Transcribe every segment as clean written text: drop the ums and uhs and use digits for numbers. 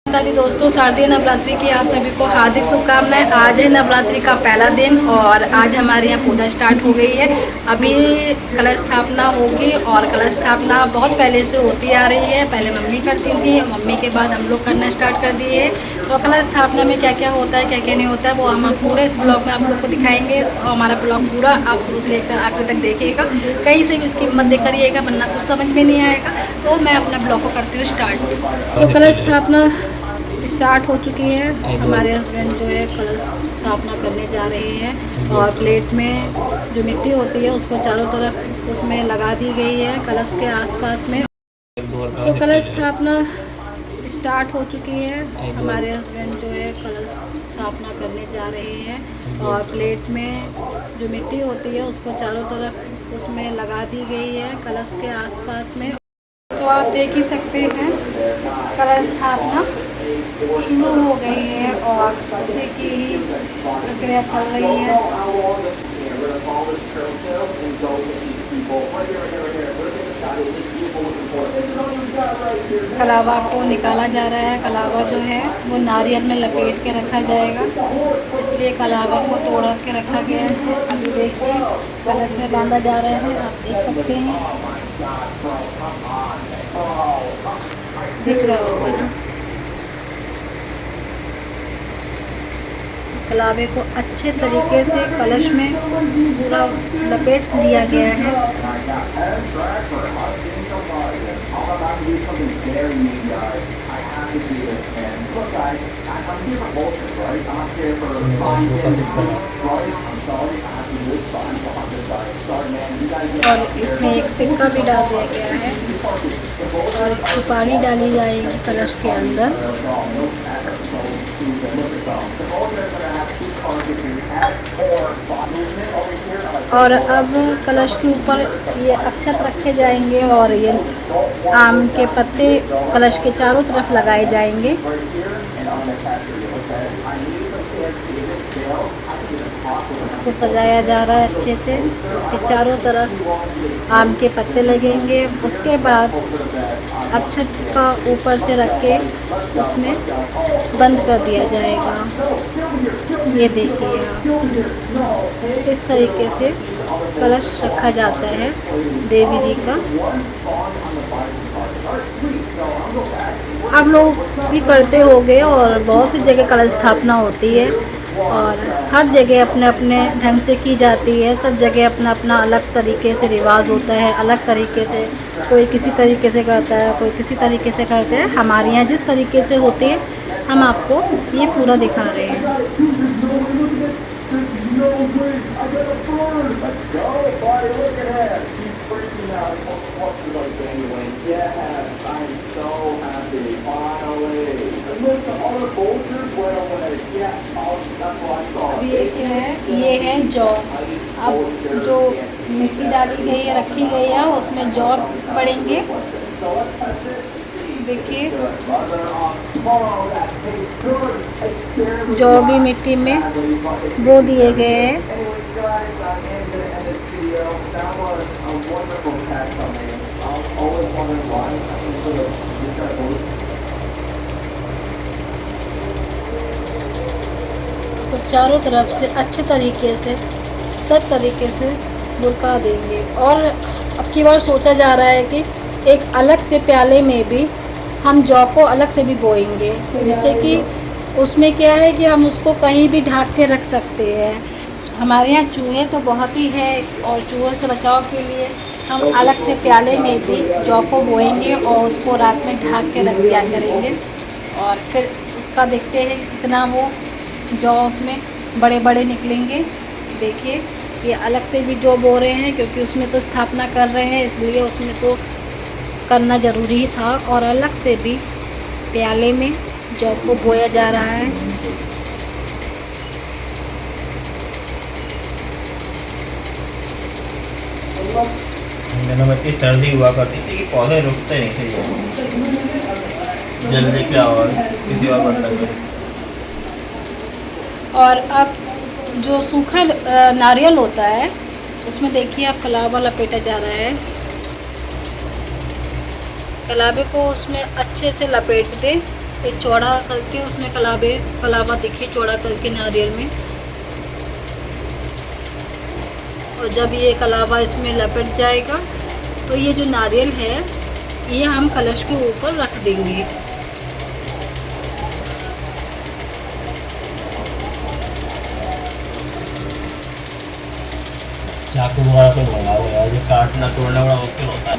दादी दोस्तों, शारदीय नवरात्रि की आप सभी को हार्दिक शुभकामनाएं। आज है नवरात्रि का पहला दिन और आज हमारे यहाँ पूजा स्टार्ट हो गई है। अभी कलश स्थापना होगी और कलश स्थापना बहुत पहले से होती आ रही है। पहले मम्मी करती थी, मम्मी के बाद हम लोग करना स्टार्ट कर दिए हैं। और कलश स्थापना में क्या क्या होता है, क्या क्या नहीं होता है, वो हम पूरे इस ब्लॉग में आप लोग को दिखाएंगे। और हमारा ब्लॉग पूरा आप शुरू से लेकर आखिर तक देखिएगा, कहीं से भी स्किप मत देख करिएगा वरना कुछ समझ में नहीं आएगा। तो मैं अपना ब्लॉग को करती हूँ स्टार्ट। तो कलश स्थापना स्टार्ट हो चुकी है। हमारे हस्बैंड जो है कलश स्थापना करने जा रहे हैं और प्लेट में जो मिट्टी होती है उसको चारों तरफ उसमें लगा दी गई है कलश के आसपास में। तो कलश स्थापना स्टार्ट हो चुकी है। हमारे हस्बैंड जो है कलश स्थापना करने जा रहे हैं और प्लेट में जो मिट्टी होती है उसको चारों तरफ उसमें लगा दी गई है कलश के आसपास में। तो आप देख ही सकते हैं कलश स्थापना शुरू हो गई है और उसी की ही प्रक्रिया चल रही है। कलावा को निकाला जा रहा है। कलावा जो है वो नारियल में लपेट के रखा जाएगा, इसलिए कलावा को तोड़ के रखा गया है। अभी देखिए कलश में बांधा जा रहा है, आप देख सकते हैं, दिख रहा होगा ना। कलावे को अच्छे तरीके से कलश में पूरा लपेट दिया गया है। और इसमें एक सिक्का भी डाल दिया गया है और सुपारी डाली जाएगी कलश के अंदर। और अब कलश के ऊपर ये अक्षत रखे जाएंगे और ये आम के पत्ते कलश के चारों तरफ लगाए जाएंगे। इसको सजाया जा रहा है अच्छे से, इसके चारों तरफ आम के पत्ते लगेंगे। उसके बाद अक्षत का ऊपर से रख के उसमें बंद कर दिया जाएगा। ये देखिए आप, इस तरीके से कलश रखा जाता है देवी जी का। आप लोग भी करते होंगे और बहुत सी जगह कलश स्थापना होती है और हर जगह अपने अपने ढंग से की जाती है। सब जगह अपना अपना अलग तरीके से रिवाज होता है, अलग तरीके से कोई किसी तरीके से करता है, कोई किसी तरीके से करते हैं। हमारे यहाँ जिस तरीके से होती है हम आपको ये पूरा दिखा रहे हैं। अब ये क्या है, ये है जौ। अब जो मिट्टी डाली गई है, रखी गई है, उसमें जौ पड़ेंगे। देखिए जौ भी मिट्टी में बो दिए गए हैं। तो चारों तरफ से अच्छे तरीके से सब तरीके से बुरका देंगे। और अब की बार सोचा जा रहा है कि एक अलग से प्याले में भी हम जौ को अलग से भी बोएंगे, जिससे कि उसमें क्या है कि हम उसको कहीं भी ढक के रख सकते हैं। हमारे यहाँ चूहे तो बहुत ही है और चूहों से बचाव के लिए हम अलग से प्याले में भी जौ को बोएंगे और उसको रात में ढक के रख दिया करेंगे। और फिर उसका देखते हैं कितना वो जौ उसमें बड़े बड़े निकलेंगे। देखिए ये अलग से भी जौ बो रहे हैं क्योंकि उसमें तो स्थापना कर रहे हैं, इसलिए उसमें तो करना ज़रूरी था। और अलग से भी प्याले में जौ को बोया जा रहा है। दिनों में इतनी सर्दी हुआ करती थी कि पौधे रुकते नहीं थे, जल्दी क्या और किसी और बर्तन में। और अब जो सूखा नारियल होता है उसमें देखिए आप कलावा लपेटा जा रहा है। कलावे को उसमें अच्छे से लपेट दें ये चौड़ा करके उसमें कलावा दिखे चौड़ा करके नारियल में। और जब ये कलावा इसमें लपेट जाएगा तो ये जो नारियल है ये हम कलश के ऊपर रख देंगे। चाकू वगैरह कोई मंगा हुआ है जो काटना तोड़ना बड़ा मुश्किल होता है।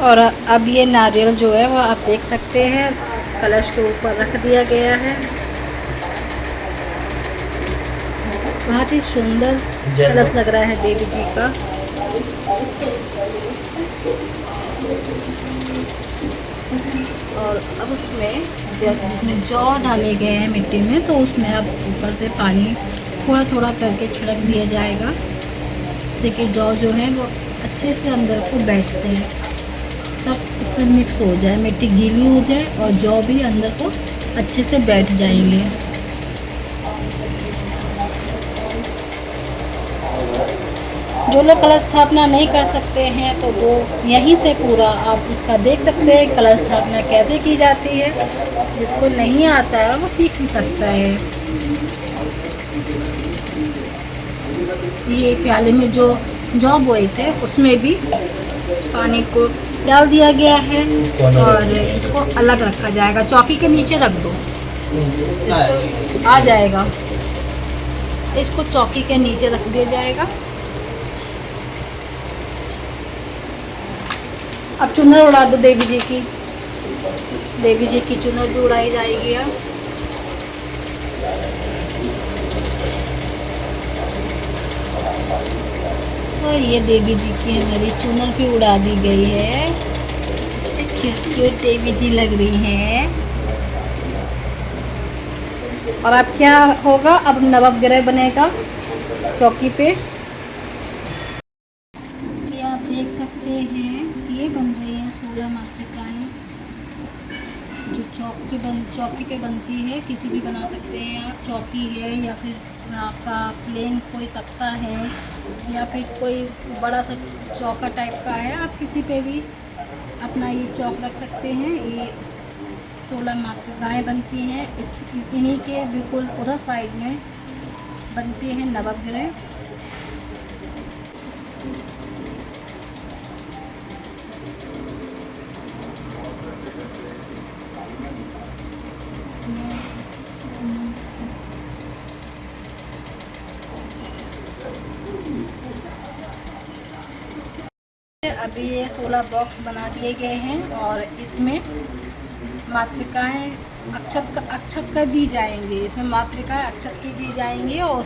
और अब ये नारियल जो है वो आप देख सकते हैं कलश के ऊपर रख दिया गया है। बहुत ही सुंदर कलश लग रहा है देवी जी का। और अब उसमें जिसमें जौ डाले गए हैं मिट्टी में, तो उसमें अब ऊपर से पानी थोड़ा थोड़ा करके छिड़क दिया जाएगा, जिससे कि जौ जो है वो अच्छे से अंदर को बैठ जाए, सब उसमें मिक्स हो जाए, मिट्टी गीली हो जाए और जौ भी अंदर को अच्छे से बैठ जाएंगे। जो लोग कलश स्थापना नहीं कर सकते हैं तो वो यहीं से पूरा आप इसका देख सकते हैं कलश स्थापना कैसे की जाती है। जिसको नहीं आता है वो सीख भी सकता है। ये प्याले में जो जौ बोए थे उसमें भी पानी को डाल दिया गया है और इसको अलग रखा जाएगा। चौकी के नीचे रख दो, इसको आ जाएगा। इसको चौकी के नीचे रख दिया जाएगा। अब चुनर उड़ा दो देवी जी की। देवी जी की चुनर भी उड़ाई जाएगी। अब और ये देवी जी की हमारी चुनर भी उड़ा दी गई है। क्यूट क्यूट देवी जी लग रही हैं। और अब क्या होगा, अब नवग्रह बनेगा चौकी पे। ये आप देख सकते हैं ये बन रही है 16 मातृकाएँ जो चौकी पे बनती है। किसी भी बना सकते हैं आप। चौकी है या फिर आपका प्लेन कोई तख्ता है या फिर कोई बड़ा सा चौका टाइप का है, आप किसी पे भी अपना ये चौक रख सकते हैं। ये 16 मातृकाएँ बनती हैं। इन्हीं के बिल्कुल उधर साइड में बनती हैं नवग्रह। अभी ये 16 बॉक्स बना दिए गए हैं और इसमें मातृकाएँ अक्षत कर दी जाएंगी। इसमें मातृकाएँ अक्षत की दी जाएंगी और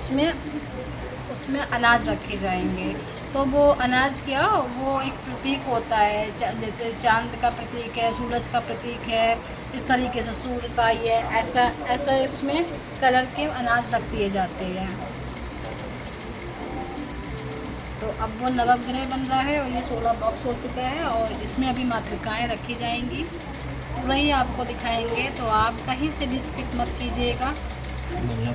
उसमें अनाज रखे जाएंगे। तो वो अनाज क्या, वो एक प्रतीक होता है। जैसे चांद का प्रतीक है, सूरज का प्रतीक है, इस तरीके से सूर्य का ये ऐसा इसमें कलर के अनाज रख दिए जाते हैं। तो अब वो नवग्रह बन रहा है और ये 16 बॉक्स हो चुका है और इसमें अभी मातृकाएँ रखी जाएंगी। पूरा ही आपको दिखाएंगे, तो आप कहीं से भी स्किप मत कीजिएगा,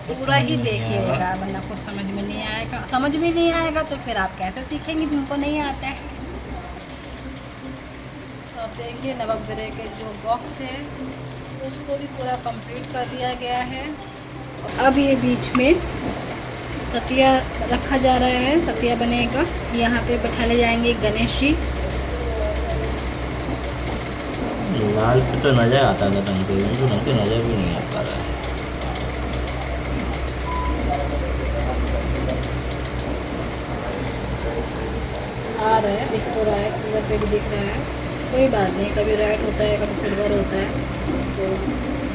पूरा ही देखिएगा, वरना कुछ समझ में नहीं आएगा। समझ में नहीं आएगा तो फिर आप कैसे सीखेंगे जिनको नहीं आता है। तो आप देखिए नवग्रह के जो बॉक्स है उसको भी पूरा कंप्लीट कर दिया गया है। अब ये बीच में सतिया रखा जा रहा है, सतिया बनेगा। यहाँ पे बैठाले जाएंगे गणेश जी। लाल पे तो नजर आता था ढंग से, तो ढंग से नजर भी नहीं आ पा रहा है। आ रहा है, दिख तो रहा है, सिल्वर पे भी दिख रहा है। कोई बात नहीं, कभी रेड होता है कभी सिल्वर होता है, तो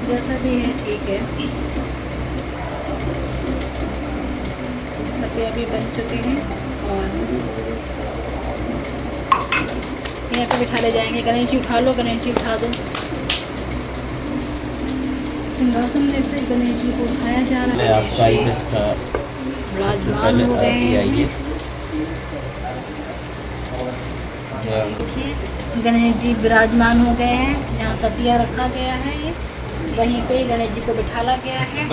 जैसा भी है ठीक है। सतिया भी बन चुके हैं और यहाँ पे बिठा ले जाएंगे। गणेश जी उठा लो, गणेश जी उठा दो। सिंहासन में से गणेश जी को उठाया जा रहा है। विराजमान हो गए हैं। देखिए गणेश जी विराजमान हो गए हैं। यहाँ सतिया रखा गया है, ये वहीं पे गणेश जी को बिठाला गया है।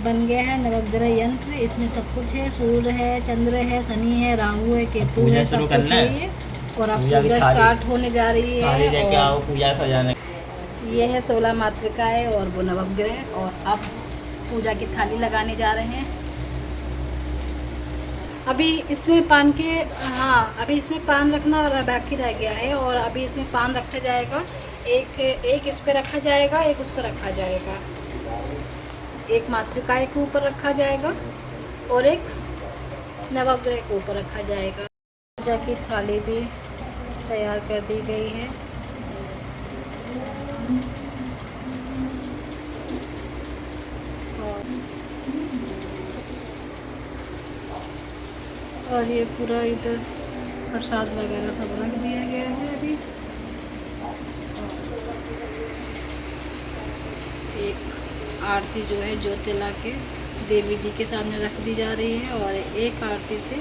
बन गया है नवग्रह यंत्र। इसमें सब कुछ है, सूर्य है, चंद्र है, शनि है, राहु है, केतु है, सब कुछ है ये। और अब पूजा स्टार्ट होने जा रही है। पूजा सजाने ये है 16 मातृकाएँ और वो नवग्रह। और अब पूजा की थाली लगाने जा रहे हैं। अभी इसमें पान के, हाँ अभी इसमें पान रखना और बाकी रह गया है। और अभी इसमें पान रखा जाएगा, एक इस पे रखा जाएगा, एक उस पर रखा जाएगा। एक मातृकाएँ के ऊपर रखा जाएगा और एक नवग्रह के ऊपर रखा जाएगा। पूजा की थाली भी तैयार कर दी गई है। और ये पूरा इधर प्रसाद वगैरह सब रख दिया गया है। अभी एक आरती जो है ज्योत जला के देवी जी के सामने रख दी जा रही है। और एक आरती से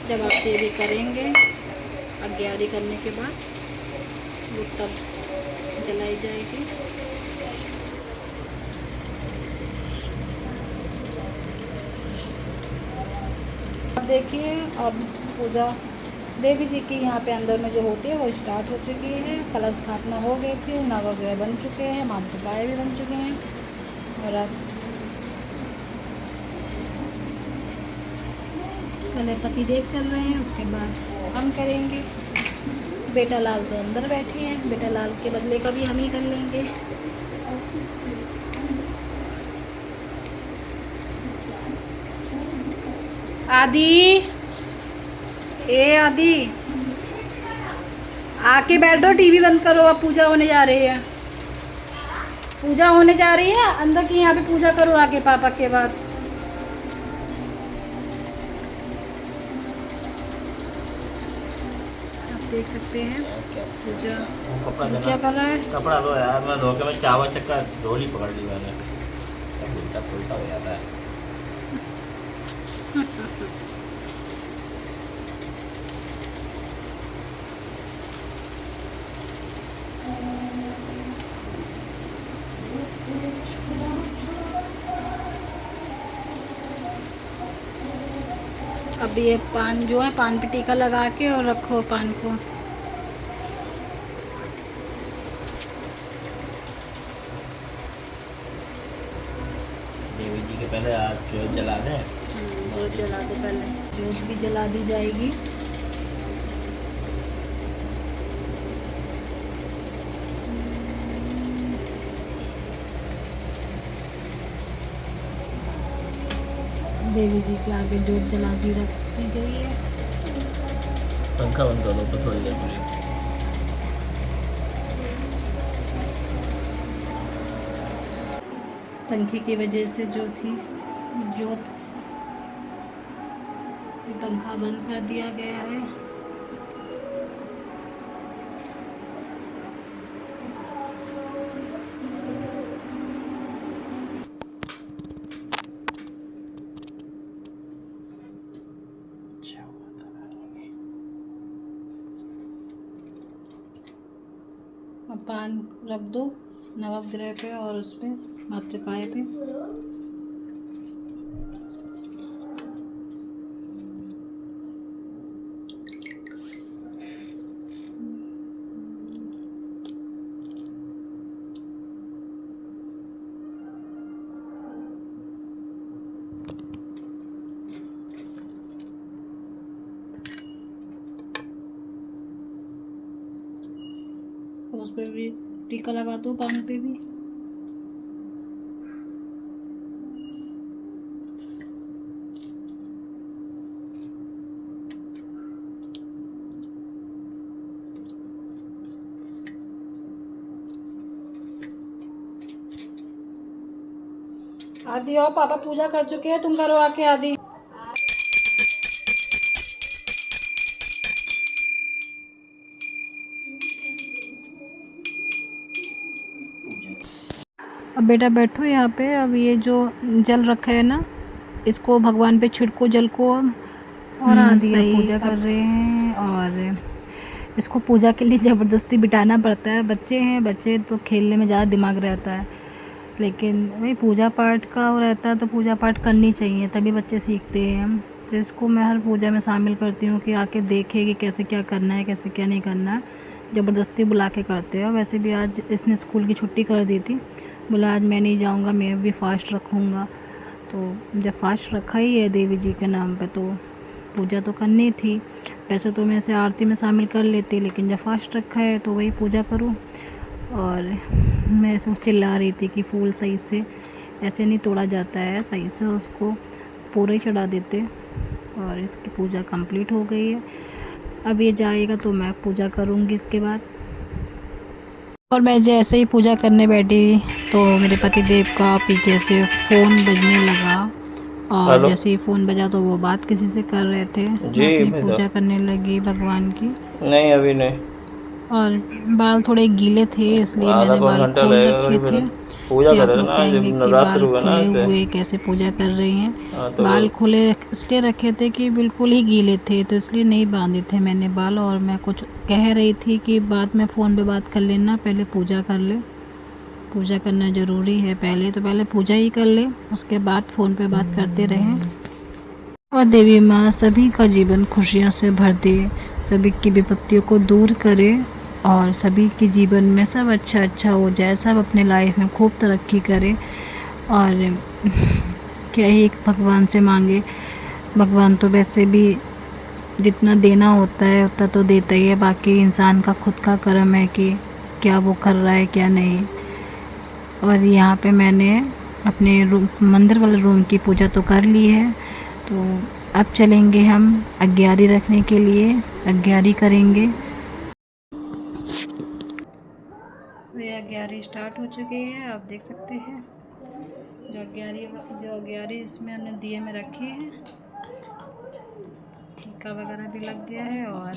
जब आप देवी करेंगे अग्यारी करने के बाद वो तब जलाई जाएगी। अब देखिए, अब पूजा देवी जी की यहाँ पे अंदर में जो होती है वो स्टार्ट हो चुकी है। कलश स्थापना हो गई थी, नवग्रह बन चुके हैं, मातृकाएँ भी बन चुके हैं। और अब पहले पतिदेव कर रहे हैं, उसके बाद हम करेंगे। बेटा लाल तो अंदर बैठे हैं, बेटा लाल के बदले का भी हम ही कर लेंगे। आदि, ए आदि आके बैठो, टीवी बंद करो। अब पूजा होने जा रही है, पूजा होने जा रही है। अंदर की यहाँ पे पूजा करो आके पापा के बाद। आप देख सकते हैं पूजा वो कपड़ा जी क्या कर रहा है। कपड़ा लो यार, मैं धो के मैं चावल चक्का झोली पकड़ ली मैंने, उल्टा पुल्टा हो जाता है। अब ये पान जो है, पान पे टीका लगा के और रखो पान को। देवी जी के पहले आज ज्योत जला दें। जोत जला दो, पहले जोत भी जला दी जाएगी। देवी जी के आगे जोत जला दी रखी गई है। पंखा बंद कर दो तो थोड़ी देर के लिए। पंखे की वजह से जो थी जोत, पंखा बंद कर दिया गया है। अब पान रख दो नवग्रह पे और उस पे मातृकाएँ पे। उस पे भी टीका लगा दो, पान पे भी। आदि और पापा पूजा कर चुके हैं, तुम करो आके आदि। अब बेटा बैठो यहाँ पे। अब ये जो जल रखा है ना, इसको भगवान पे छिड़को जल को। और आदि पूजा कर रहे हैं। और इसको पूजा के लिए ज़बरदस्ती बिठाना पड़ता है। बच्चे हैं, बच्चे तो खेलने में ज़्यादा दिमाग रहता है, लेकिन भाई पूजा पाठ का वो रहता है तो पूजा पाठ करनी चाहिए, तभी बच्चे सीखते हैं। तो इसको मैं हर पूजा में शामिल करती हूँ कि आके देखे कि कैसे क्या करना है, कैसे क्या नहीं करना है। ज़बरदस्ती बुला के करते हैं। वैसे भी आज इसने स्कूल की छुट्टी कर दी थी, बोला आज मैं नहीं जाऊंगा, मैं भी फास्ट रखूंगा। तो जब फास्ट रखा ही है देवी जी के नाम पे तो पूजा तो करनी थी। वैसे तो मैं इसे आरती में शामिल कर लेती, लेकिन जब फास्ट रखा है तो वही पूजा करूँ। और मैं ऐसे चिल्ला रही थी कि फूल सही से ऐसे नहीं तोड़ा जाता है, सही से उसको पूरा ही चढ़ा देते। और इसकी पूजा कंप्लीट हो गई है। अब ये जाएगा तो मैं पूजा करूँगी इसके बाद। और मैं जैसे ही पूजा करने बैठी तो मेरे पति देव का पीछे से फ़ोन बजने लगा। और हेलो जैसे ही फ़ोन बजा तो वो बात किसी से कर रहे थे। जी मैं अपनी बेटा। पूजा करने लगी भगवान की। नहीं अभी नहीं, और बाल थोड़े गीले थे इसलिए आधा मैंने पौन बाल घंटा खोल लगेगा रखे फिर थे। पूजा कि आप करे लोग ना, जब कहेंगे कि नवरात्र बाल हुआ ना खुले ऐसे। हुए कैसे पूजा कर रही हैं। हाँ तो बाल खुले इसलिए रखे थे कि बिल्कुल ही गीले थे, तो इसलिए नहीं बांधे थे मैंने बाल। और मैं कुछ कह रही थी कि बाद में फ़ोन पे बात कर लेना, पहले पूजा कर ले। पूजा करना ज़रूरी है, पहले पूजा ही कर ले, उसके बाद फ़ोन पे बात करते रहें। और देवी माँ सभी का जीवन खुशियों से भर दे, सभी की विपत्तियों को दूर करे और सभी के जीवन में सब अच्छा अच्छा हो जाए, सब अपने लाइफ में खूब तरक्की करे। और क्या ही भगवान से मांगे, भगवान तो वैसे भी जितना देना होता है उतना तो देता ही है, बाकी इंसान का खुद का कर्म है कि क्या वो कर रहा है क्या नहीं। और यहाँ पे मैंने अपने रूम मंदिर वाले रूम की पूजा तो कर ली है, तो अब चलेंगे हम अग्यारी रखने के लिए, अग्यारी करेंगे। ये अग्यारी स्टार्ट हो चुकी है, आप देख सकते हैं। जो अग्यारी इसमें हमने दिए में रखे हैं, टीका वगैरह भी लग गया है और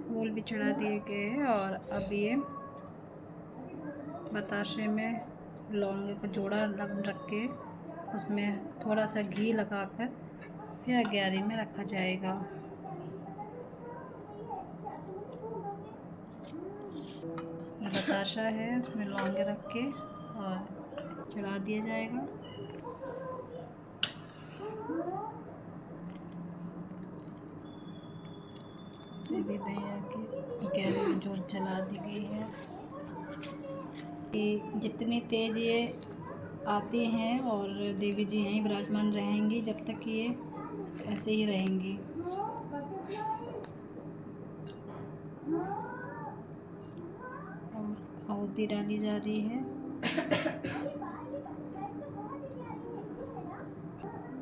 फूल भी चढ़ा दिए गए हैं। और अब ये बताशे में लौंग का जोड़ा रख के उसमें थोड़ा सा घी लगाकर फिर अग्यारी में रखा जाएगा। बताशा है उसमें लौंगे रख के और चढ़ा दिया जाएगा। देवी मैया की अग्यारी में जोत जला दी गई है कि जितनी तेज ये आती हैं और देवी जी यहीं विराजमान रहेंगी जब तक ये ऐसे ही रहेंगी। और आहुति डाली जा रही है।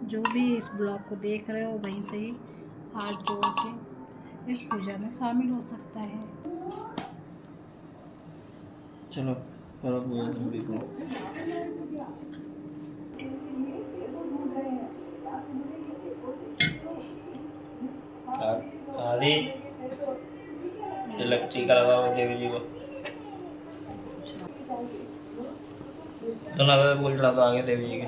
जो भी इस ब्लॉग को देख रहे हो वहीं से ही हाथ जोड़ के इस पूजा में शामिल हो सकता है। चलो करो पूजा तुम भी करो। आदि तिलक टीका लगाओ देवी जी को, तो ना फूल चढ़ा दो आगे देवी जी के।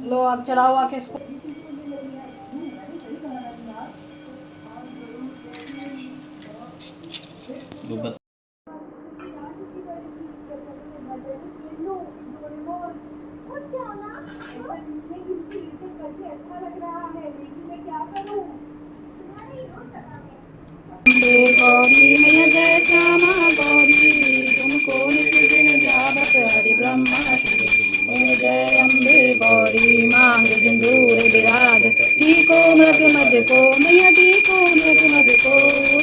लो आग चढ़ाओ आके इसको। गौरी मैया जय श्यामा गौरी, तुमको नित्य दिन जावत हरि ब्रह्मा मैया जय अम्बे गौरी, मांग सिंदूर विराज टीको मृग मद को, मैया टीको मृग मद को,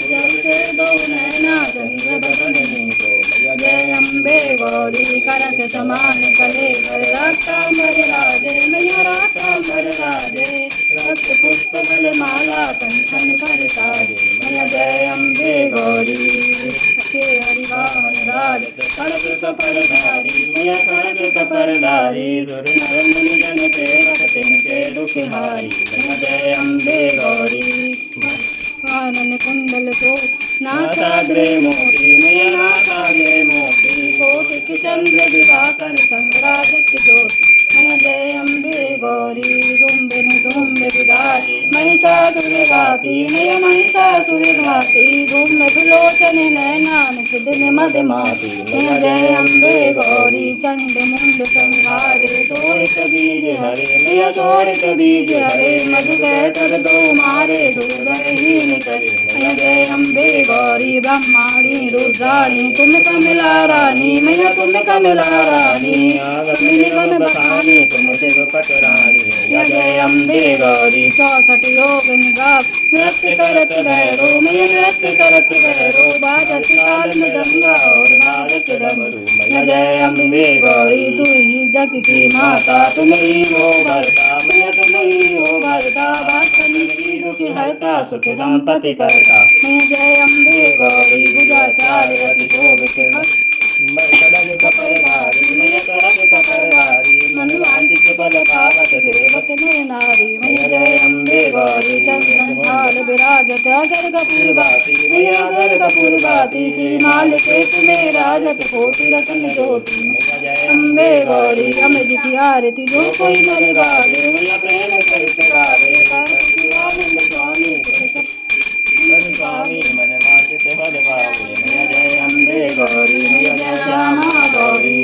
जब से दो नैना चंद्र बदन को, जय अम्बे गौरी करक समान कले कर रातांबर राजे, मैया रातांबर राजे, रक्त पुष्प बल माला कंठन पर साजे, मैया जय अम्बे गौरी। के हरिवाहन राज खड़ग कपरधारी, मैया खड़ग कपरधारी, नर मुनि जन सेवक तिनके दुख हारी, मैया जय अम्बे गौरी। कानन कुंडल तो नासाग्रे मोती, मैया नासाग्रे मोती, कौशिक चंद्र दिवाकर संराजत ज्योति, मैया जय अम्बे गौरी। दुम्बे विदारी महिषासुर घाती, मैया महिषा सुर घाती धूम विलोचन नैनान सिद्ध मधमाती मैया जय अम्बे गौरी चंड मुंड संहारे तोड़ित बीज हरे मैया तोड़ित बीज हरे मधु कह कर दो मारे दूध हीन करे मैया जय अम्बे गौरी ब्रह्माणी रुद्राणी तुम कमला रानी मैया तुम कमला रानी तुम निगम बखानी तुम शिव पटरानी मैया जय अम्बे गौरी 64 योग निगाह नृत्य करत भैरो मैया नृत्य करत भैरो बाजत ताल मृदंगा और नारद डमरू मैया जय अम्बे गौरी तू ही जग की माता तुम ही हो भरता मैया तुम ही हो भरता वास्तव की दुख हरता सुख संपत्ति करता मैया जय अम्बे गौरी बुझाचार्य अति शोभित खड़ग कपरधारी मैया खड़ग कपरधारी मनवांचित फल पावत सेवक ने नारी मैया जय अम्बे गौरी चंदन थाल विराजत अगर कपूर बाती मैया अगर कपूर बाती श्री माल के तुम्हें राजत कोटि रतन ज्योति मैया जय अम्बे गौरी अमृत की आरती जो कोई नर गावे मैया प्रेम सहित गावे आनंद स्वामी स्वामी मन वांछित फल पावे मैया जय अम्बे गौरी मैया जय श्यामा गौरी।